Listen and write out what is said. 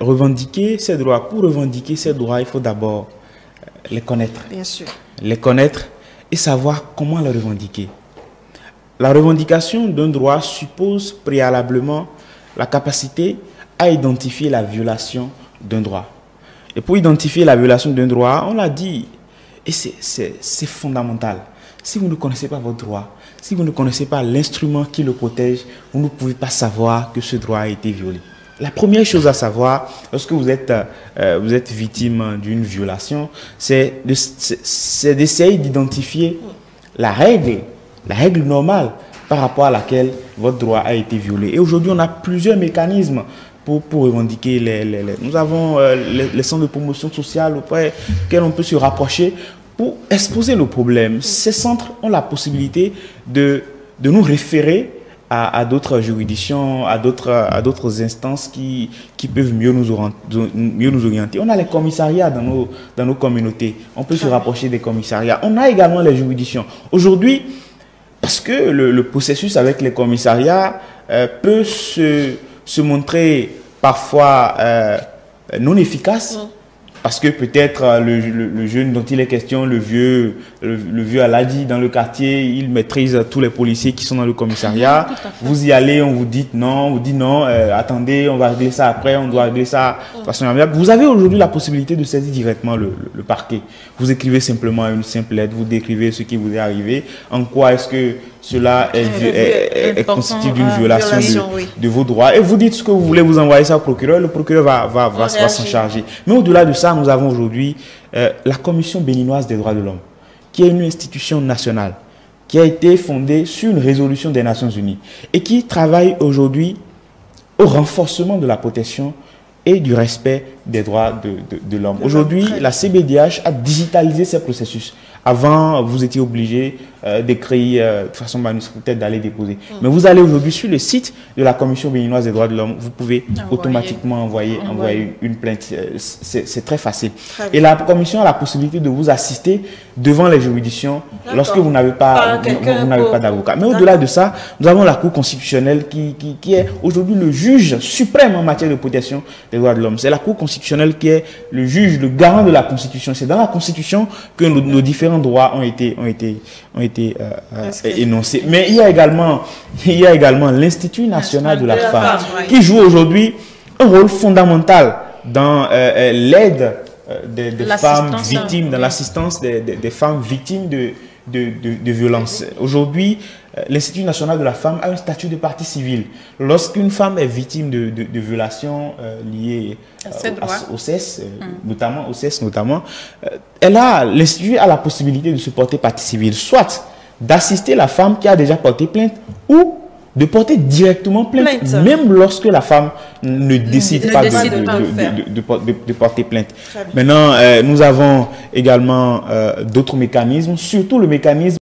revendiquer ses droits. Pour revendiquer ses droits, il faut d'abord les connaître. Bien sûr. Les connaître et savoir comment les revendiquer. La revendication d'un droit suppose préalablement la capacité à identifier la violation d'un droit. Et pour identifier la violation d'un droit, on l'a dit, et c'est fondamental. Si vous ne connaissez pas votre droit, si vous ne connaissez pas l'instrument qui le protège, vous ne pouvez pas savoir que ce droit a été violé. La première chose à savoir, lorsque vous êtes victime d'une violation, c'est d'essayer d'identifier la règle normale par rapport à laquelle votre droit a été violé. Et aujourd'hui, on a plusieurs mécanismes pour revendiquer Nous avons les centres de promotion sociale auprès desquels on peut se rapprocher pour exposer le problème. Ces centres ont la possibilité de nous référer à d'autres juridictions, à d'autres instances qui peuvent mieux nous orienter. On a les commissariats dans nos communautés. On peut se rapprocher des commissariats. On a également les juridictions. Aujourd'hui, parce que le processus avec les commissariats peut se montrer parfois non efficace, parce que peut-être le jeune dont il est question, le vieux Aladi dans le quartier, il maîtrise tous les policiers qui sont dans le commissariat. Vous y allez, on vous dit non, attendez, on va régler ça après, on doit régler ça de façon amiable. Vous avez aujourd'hui la possibilité de saisir directement le parquet. Vous écrivez simplement une simple lettre, vous décrivez ce qui vous est arrivé, en quoi est-ce que cela est constitué d'une violation de vos droits. Et vous dites ce que vous voulez, vous envoyez ça au procureur, le procureur va s'en charger. Mais au-delà de ça, nous avons aujourd'hui la Commission béninoise des droits de l'homme, qui est une institution nationale, qui a été fondée sur une résolution des Nations Unies et qui travaille aujourd'hui au renforcement de la protection et du respect des droits de l'homme. Aujourd'hui, la CBDH a digitalisé ces processus. Avant, vous étiez obligé d'écrire de façon manuscrite, d'aller déposer. Mais vous allez aujourd'hui sur le site de la Commission béninoise des droits de l'homme, vous pouvez automatiquement envoyer une plainte. C'est très facile. Et la Commission a la possibilité de vous assister devant les juridictions lorsque vous n'avez pas d'avocat. Mais au-delà de ça, nous avons la Cour constitutionnelle qui est aujourd'hui le juge suprême en matière de protection des droits de l'homme. C'est la Cour constitutionnelle qui est le juge, le garant de la Constitution. C'est dans la Constitution que nos différents droits ont été énoncés. Mais il y a également l'Institut national de la femme qui joue aujourd'hui un rôle fondamental dans l'aide des femmes victimes, dans l'assistance des femmes victimes de violences. Aujourd'hui, l'Institut national de la femme a un statut de partie civile. Lorsqu'une femme est victime de violations liées au CES, notamment, l'Institut a la possibilité de se porter partie civile, soit d'assister la femme qui a déjà porté plainte ou de porter directement plainte, même lorsque la femme ne décide pas de porter plainte. Maintenant, nous avons également d'autres mécanismes, surtout le mécanisme